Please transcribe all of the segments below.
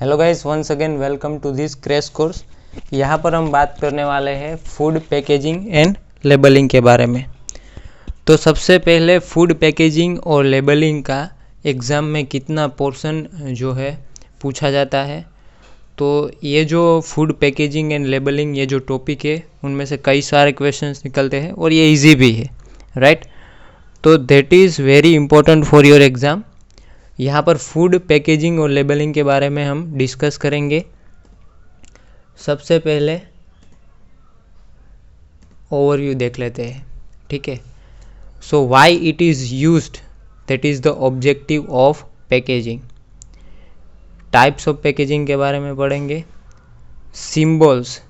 Hello guys, once again welcome to this crash course. यहाँ पर हम बात करने वाले हैं फूड पैकेजिंग एंड लेबलिंग के बारे में। तो सबसे पहले फूड पैकेजिंग और लेबलिंग का एग्ज़ाम में कितना पोर्शन जो है पूछा जाता है। तो ये जो फूड पैकेजिंग एंड लेबलिंग ये जो टॉपिक है उनमें से कई सारे क्वेश्चंस निकलते हैं और ये इजी भी है, राइट। तो that is very important for your exam. यहाँ पर फूड पैकेजिंग और लेबलिंग के बारे में हम डिस्कस करेंगे। सबसे पहले ओवरव्यू देख लेते हैं, ठीक है। So why it is used, that is the objective of packaging. Types of packaging के बारे में पढ़ेंगे। सिम्बल्स,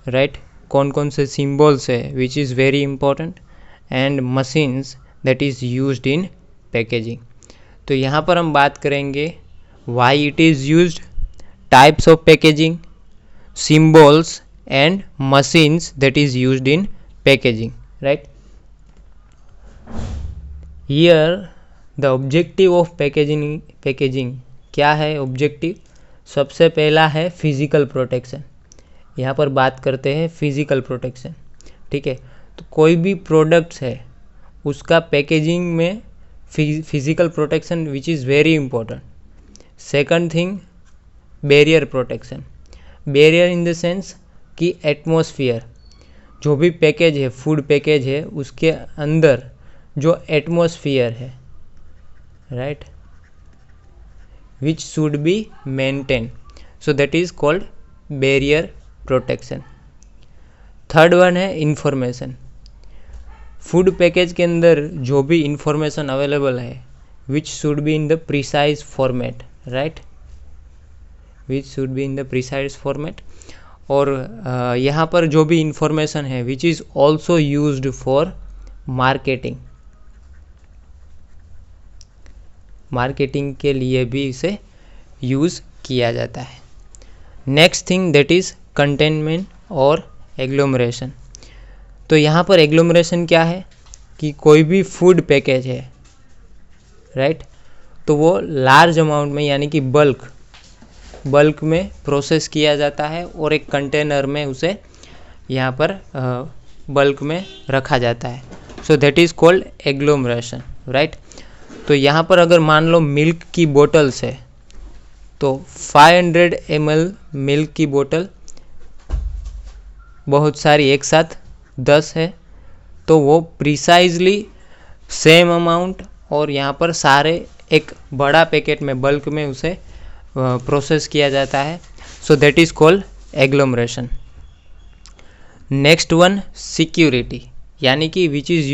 राइट, कौन कौन से सिम्बल्स है which is very important. And machines that is used in packaging. तो यहाँ पर हम बात करेंगे why it is used, types of packaging, symbols and machines that is used in packaging, right. Here the objective of packaging क्या है objective? सबसे पहला है फिजिकल प्रोटेक्शन। यहाँ पर बात करते हैं फिजिकल प्रोटेक्शन, ठीक है। तो कोई भी प्रोडक्ट्स है उसका पैकेजिंग में physical protection which is very important. Second thing, barrier protection. Barrier in the sense कि एटमॉस्फेयर, जो भी पैकेज है, फूड पैकेज है, उसके अंदर जो एटमॉस्फेयर है, right, which should be maintain. So that is called barrier protection. Third one है इंफॉर्मेशन। फूड पैकेज के अंदर जो भी इंफॉर्मेशन अवेलेबल है which should be in the precise format, right, which should be in the precise format. और यहाँ पर जो भी इंफॉर्मेशन है which is also used for marketing. Marketing के लिए भी इसे यूज़ किया जाता है। Next thing that is containment और एग्लोमरेशन। तो यहाँ पर एग्लोमरेशन क्या है कि कोई भी फूड पैकेज है, राइट, तो वो लार्ज अमाउंट में यानी कि बल्क में प्रोसेस किया जाता है और एक कंटेनर में उसे यहाँ पर बल्क में रखा जाता है। So that is called agglomeration, right. तो यहाँ पर अगर मान लो मिल्क की बोटल्स है तो 500 ml मिल्क की बोतल बहुत सारी एक साथ 10 है, तो वो प्रिसाइजली सेम अमाउंट और यहाँ पर सारे एक बड़ा पैकेट में बल्क में उसे प्रोसेस किया जाता है। So that is called agglomeration. Next one security, यानी कि विच इज़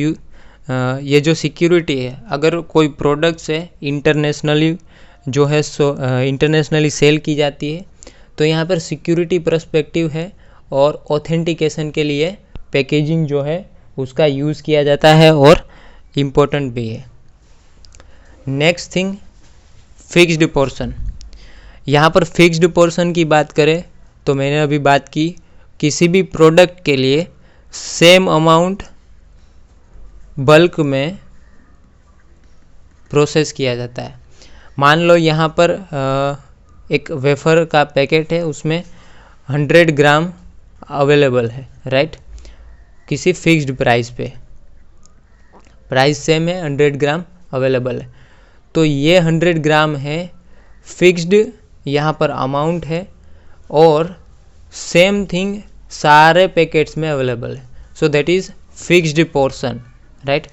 ये जो सिक्योरिटी है, अगर कोई प्रोडक्ट्स है इंटरनेशनली जो है इंटरनेशनली सेल की जाती है तो यहाँ पर सिक्योरिटी पर्सपेक्टिव है और ऑथेंटिकेशन के लिए पैकेजिंग जो है उसका यूज़ किया जाता है और इम्पोर्टेंट भी है। Next thing, fixed portion. यहाँ पर फिक्स्ड पोर्शन की बात करें तो मैंने अभी बात की, किसी भी प्रोडक्ट के लिए सेम अमाउंट बल्क में प्रोसेस किया जाता है। मान लो यहाँ पर एक वेफर का पैकेट है, उसमें 100 ग्राम अवेलेबल है, राइट, किसी फिक्स्ड प्राइस पे, प्राइस सेम है, 100 ग्राम अवेलेबल है। तो ये 100 ग्राम है, फिक्स्ड यहाँ पर अमाउंट है और सेम थिंग सारे पैकेट्स में अवेलेबल है। So that is fixed portion, right.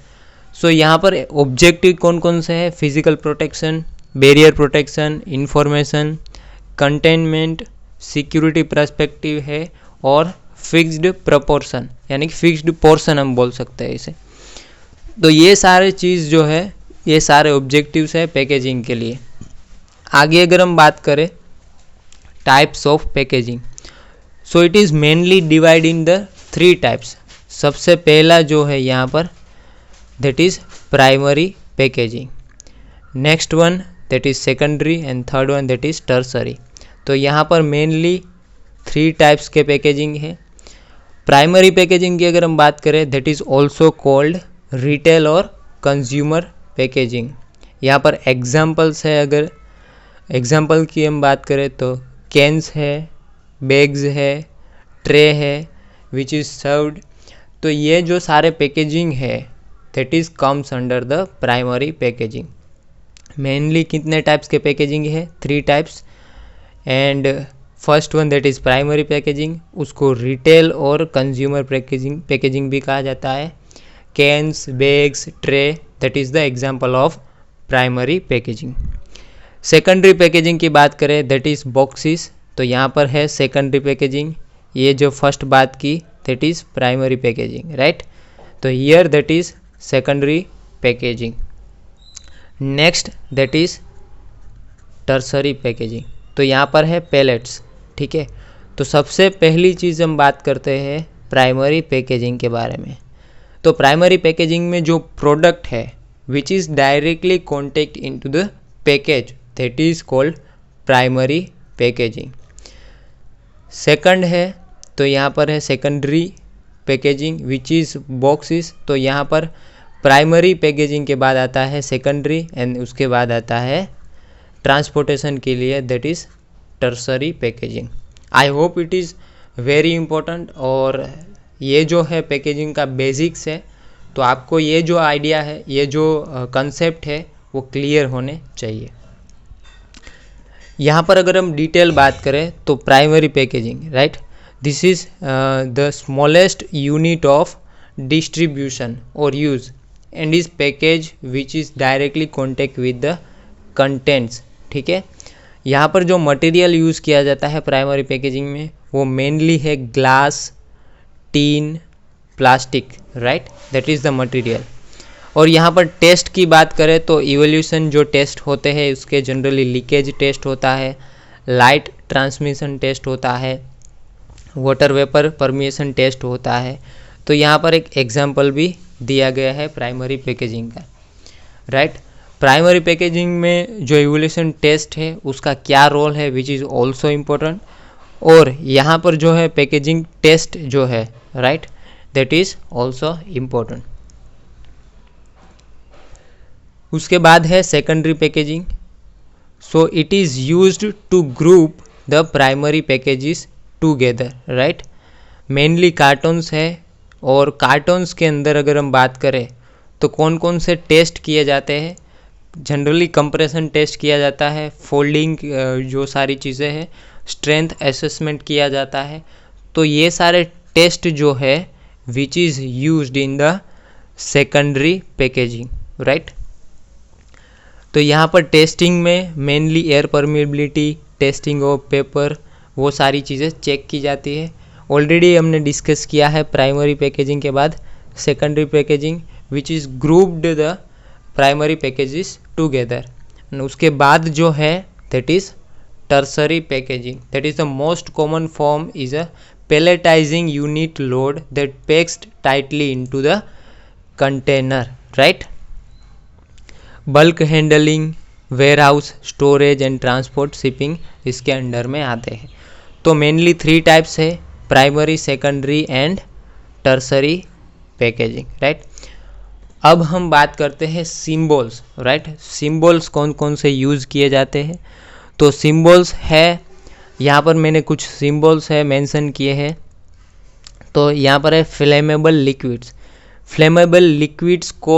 So यहाँ पर ऑब्जेक्टिव कौन कौन से है? Physical protection, barrier protection, information, containment, security perspective है और फिक्स्ड प्रपोर्शन, यानी कि फिक्स्ड पोर्शन हम बोल सकते हैं इसे। तो ये सारे चीज़ जो है ये सारे ऑब्जेक्टिव्स है पैकेजिंग के लिए। आगे अगर हम बात करें types of packaging, so it is mainly divide in the 3 types. सबसे पहला जो है यहाँ पर that is primary packaging, next one that is secondary and third one that is tertiary. तो यहाँ पर मेनली 3 टाइप्स के पैकेजिंग है। प्राइमरी पैकेजिंग की अगर हम बात करें that is also called retail और कंज्यूमर पैकेजिंग। यहाँ पर एग्जाम्पल्स है, अगर एग्जाम्पल की हम बात करें तो कैंस है, बैग्स है, ट्रे है विच इज़ सर्व्ड। तो ये जो सारे पैकेजिंग है that is comes under the primary packaging. Mainly कितने टाइप्स के पैकेजिंग है? 3 types. And first one that is primary packaging, उसको रिटेल और कंज्यूमर पैकेजिंग भी कहा जाता है। Cans, bags, tray that is the example of primary packaging. Secondary packaging की बात करें दैट इज़ बॉक्सेस, तो यहाँ पर है सेकेंडरी पैकेजिंग। ये जो फर्स्ट बात की that is primary packaging, right. तो here that is secondary packaging. Next that is tertiary packaging, तो यहाँ पर है पैलेट्स, ठीक है। तो सबसे पहली चीज़ हम बात करते हैं प्राइमरी पैकेजिंग के बारे में। तो प्राइमरी पैकेजिंग में जो प्रोडक्ट है which is directly contact into the package that is called primary packaging. Second है तो यहाँ पर है secondary packaging which is boxes, तो यहाँ पर प्राइमरी पैकेजिंग के बाद आता है सेकेंडरी एंड उसके बाद आता है ट्रांसपोर्टेशन के लिए that is tertiary packaging. I hope it is very important, और ये जो है पैकेजिंग का बेसिक्स है, तो आपको ये जो आइडिया है, ये जो कंसेप्ट है वो क्लियर होने चाहिए। यहाँ पर अगर हम डिटेल बात करें तो primary packaging, right, this is the smallest unit of distribution और use and is package which is directly contact with the contents, ठीक है। यहाँ पर जो मटेरियल यूज़ किया जाता है प्राइमरी पैकेजिंग में वो मेनली है glass, tin, plastic, right, that is the material. और यहाँ पर टेस्ट की बात करें तो इवोल्यूशन जो टेस्ट होते हैं उसके जनरली लीकेज टेस्ट होता है, लाइट ट्रांसमिशन टेस्ट होता है, वाटर वेपर परमिएशन टेस्ट होता है। तो यहाँ पर एक एग्जांपल भी दिया गया है प्राइमरी पैकेजिंग का, राइट। प्राइमरी पैकेजिंग में जो इवोल्यूशन टेस्ट है उसका क्या रोल है विच इज़ ऑल्सो इम्पोर्टेंट, और यहाँ पर जो है पैकेजिंग टेस्ट जो है, right, that is also important. उसके बाद है secondary packaging. So it is used to group the primary packages together, right. Mainly cartons है, और कार्टून्स के अंदर अगर हम बात करें तो कौन कौन से टेस्ट किए जाते हैं? जनरली कंप्रेशन टेस्ट किया जाता है, फोल्डिंग जो सारी चीज़ें हैं, स्ट्रेंथ असेसमेंट किया जाता है। तो ये सारे टेस्ट जो है which is used in the secondary packaging, right. तो यहाँ पर टेस्टिंग में mainly air permeability, testing of paper, वो सारी चीज़ें चेक की जाती है। ऑलरेडी हमने डिस्कस किया है प्राइमरी पैकेजिंग के बाद secondary packaging which is grouped the primary packages together. उसके बाद जो है that is tertiary packaging, that is the most common form is a pelletizing unit load that packed tightly into the container, right. Bulk handling, warehouse, storage and transport, shipping इसके under में आते हैं। तो mainly 3 types है, primary, secondary and tertiary packaging, right. अब हम बात करते हैं सिम्बल्स, राइट। सिम्बल्स कौन कौन से यूज़ किए जाते हैं? तो सिम्बल्स है, यहाँ पर मैंने कुछ सिम्बल्स है मेंशन किए हैं। तो यहाँ पर है फ्लेमेबल लिक्विड्स। फ्लेमेबल लिक्विड्स को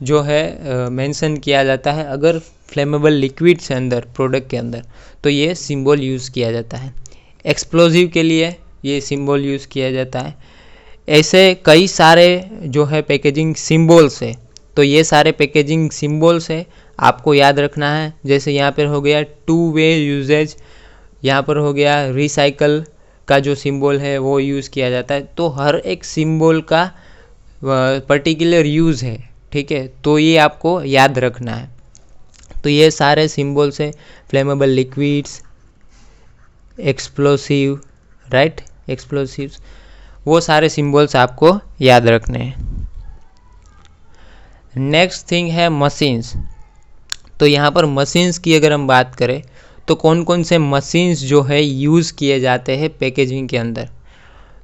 जो है मेंशन किया जाता है अगर फ्लेमेबल लिक्विड्स है अंदर प्रोडक्ट के अंदर, तो ये सिंबल यूज़ किया जाता है। एक्सप्लोजिव के लिए ये सिंबल यूज़ किया जाता है। ऐसे कई सारे जो है पैकेजिंग सिंबल्स है, तो ये सारे पैकेजिंग सिंबल्स है आपको याद रखना है। जैसे यहाँ पर हो गया 2 वे यूजेज, यहाँ पर हो गया रिसाइकल का जो सिंबल है वो यूज़ किया जाता है। तो हर एक सिंबल का पर्टिकुलर यूज़ है, ठीक है, तो ये आपको याद रखना है। तो ये सारे सिंबल्स है, flammable liquids, explosive, right, explosives, वो सारे सिंबल्स आपको याद रखने हैं। नेक्स्ट थिंग है मशीन्स। तो यहाँ पर मशीन्स की अगर हम बात करें तो कौन कौन से मशीन्स जो है यूज़ किए जाते हैं पैकेजिंग के अंदर?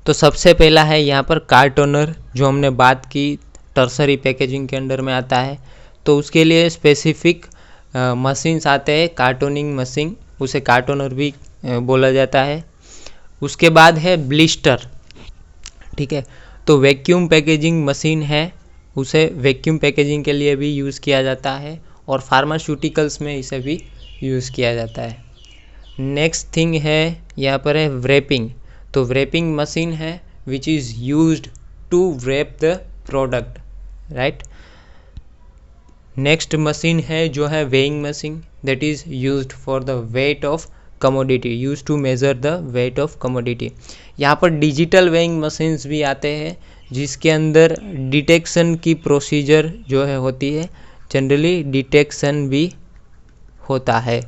तो सबसे पहला है यहाँ पर कार्टोनर, जो हमने बात की टर्सरी पैकेजिंग के अंडर में आता है। तो उसके लिए स्पेसिफिक मशीन्स आते हैं, कार्टूनिंग मशीन, उसे कार्टोनर भी बोला जाता है। उसके बाद है ब्लिस्टर, ठीक है। तो वैक्यूम पैकेजिंग मशीन है, उसे वैक्यूम पैकेजिंग के लिए भी यूज़ किया जाता है और फार्मास्यूटिकल्स में इसे भी यूज़ किया जाता है। नेक्स्ट थिंग है यहाँ पर है व्रेपिंग। तो व्रेपिंग मशीन है which is used to wrap the product, right. Next machine है जो है weighing machine, that is used for the weight of commodity, use to measure the weight of commodity. यहाँ पर डिजिटल वेइंग मशीन्स भी आते हैं जिसके अंदर डिटेक्शन की प्रोसीजर जो है होती है, जनरली डिटेक्शन भी होता है।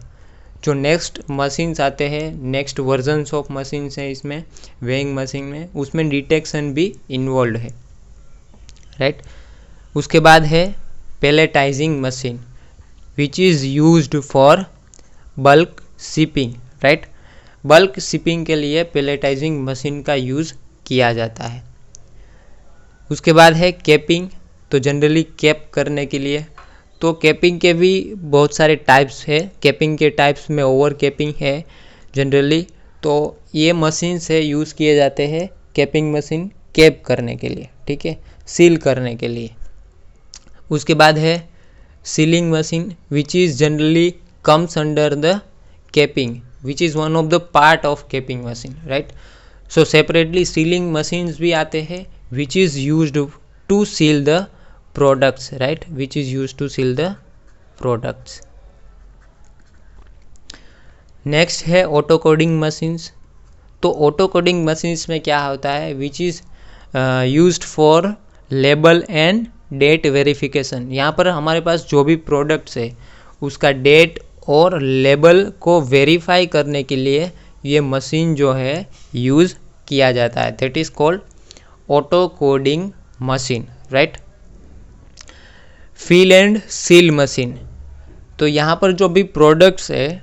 जो नेक्स्ट मशीन्स आते हैं, नेक्स्ट वर्जन्स ऑफ मशीन्स हैं इसमें वेइंग मशीन में, उसमें डिटेक्शन भी इन्वॉल्व है, राइट। उसके बाद है palletising machine which is used for bulk shipping, right. Bulk shipping के लिए पैलेटाइजिंग मशीन का यूज़ किया जाता है। उसके बाद है कैपिंग। तो जनरली कैप करने के लिए, तो कैपिंग के भी बहुत सारे टाइप्स है। कैपिंग के टाइप्स में ओवर कैपिंग है जनरली, तो ये मशीन से यूज़ किए जाते हैं कैपिंग मशीन कैप करने के लिए, ठीक है, सील करने के लिए। उसके बाद है sealing machine which is generally comes under the capping which is one of the part of capping machine, right. So separately sealing machines भी आते हैं which is used to seal the products, right, which is used to seal the products. Next है auto coding machines. तो auto coding machines में क्या होता है, which is used for label and date verification. यहाँ पर हमारे पास जो भी प्रोडक्ट्स है उसका डेट और लेबल को वेरीफाई करने के लिए ये मशीन जो है यूज़ किया जाता है, that is called auto coding machine, right. Fill and seal machine. तो यहाँ पर जो भी प्रोडक्ट्स है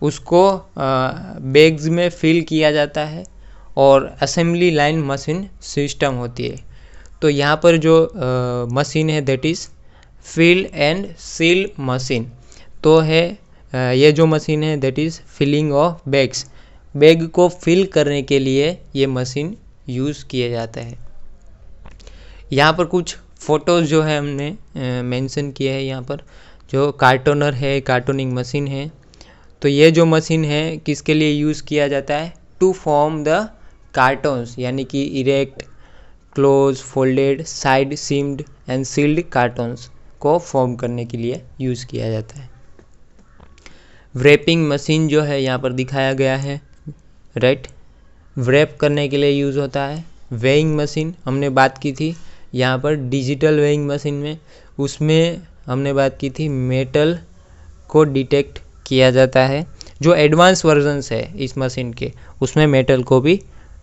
उसको बैग्स में फिल किया जाता है और असेंबली लाइन मशीन सिस्टम होती है। तो यहाँ पर जो मशीन है that is fill and seal machine. तो है ये जो मशीन है that is filling of bags, bag को फिल करने के लिए ये मशीन यूज़ किए जाता है। यहाँ पर कुछ फ़ोटोज़ जो है हमने मेंशन किए हैं। यहाँ पर जो कार्टूनर है, कार्टूनिंग मशीन है, तो ये जो मशीन है किसके लिए यूज़ किया जाता है, टू फॉर्म द कार्टून्स, यानी कि erect, close, folded, side seamed and sealed cartons को फॉर्म करने के लिए यूज़ किया जाता है। व्रेपिंग मशीन जो है यहाँ पर दिखाया गया है, राइट, व्रेप करने के लिए यूज़ होता है। वेइंग मशीन हमने बात की थी यहाँ पर डिजिटल वेइंग मशीन में, उसमें हमने बात की थी मेटल को डिटेक्ट किया जाता है। जो एडवांस वर्जन्स है इस मशीन के उसमें मेटल को भी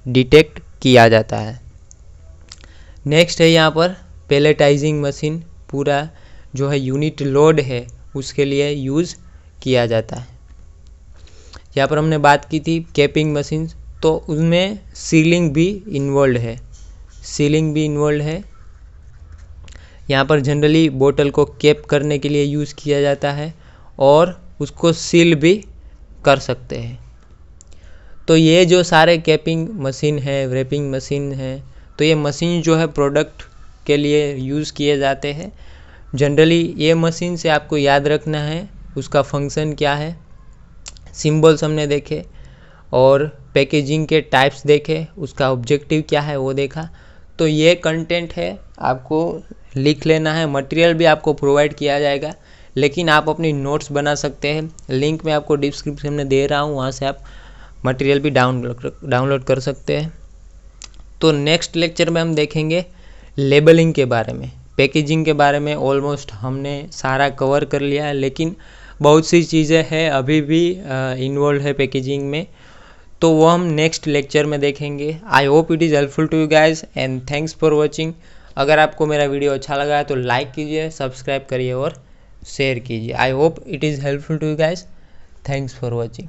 डिटेक्ट किया जाता है। नेक्स्ट है यहाँ पर पैलेटाइजिंग मशीन, पूरा जो है यूनिट लोड है उसके लिए यूज़ किया जाता है। यहाँ पर हमने बात की थी कैपिंग मशीन, तो उसमें सीलिंग भी इन्वॉल्व है, सीलिंग भी इन्वॉल्व है। यहाँ पर जनरली बोतल को कैप करने के लिए यूज़ किया जाता है और उसको सील भी कर सकते हैं। तो ये जो सारे कैपिंग मशीन है, व्रेपिंग मशीन है, तो ये मशीन जो है प्रोडक्ट के लिए यूज़ किए जाते हैं। जनरली ये मशीन से आपको याद रखना है उसका फंक्शन क्या है, सिंबल्स हमने देखे और पैकेजिंग के टाइप्स देखे, उसका ऑब्जेक्टिव क्या है वो देखा। तो ये कंटेंट है, आपको लिख लेना है। मटेरियल भी आपको प्रोवाइड किया जाएगा, लेकिन आप अपनी नोट्स बना सकते हैं। लिंक मैं आपको डिस्क्रिप्शन में दे रहा हूँ, वहाँ से आप मटेरियल भी डाउनलोड कर सकते हैं। तो नेक्स्ट लेक्चर में हम देखेंगे लेबलिंग के बारे में, पैकेजिंग के बारे में। ऑलमोस्ट हमने सारा कवर कर लिया है, लेकिन बहुत सी चीज़ें हैं अभी भी इन्वॉल्व है पैकेजिंग में, तो वो हम नेक्स्ट लेक्चर में देखेंगे। I hope it is helpful to you guys and thanks for watching. अगर आपको मेरा वीडियो अच्छा लगा है तो लाइक कीजिए, सब्सक्राइब करिए और शेयर कीजिए। I hope it is helpful to you guys. Thanks for watching.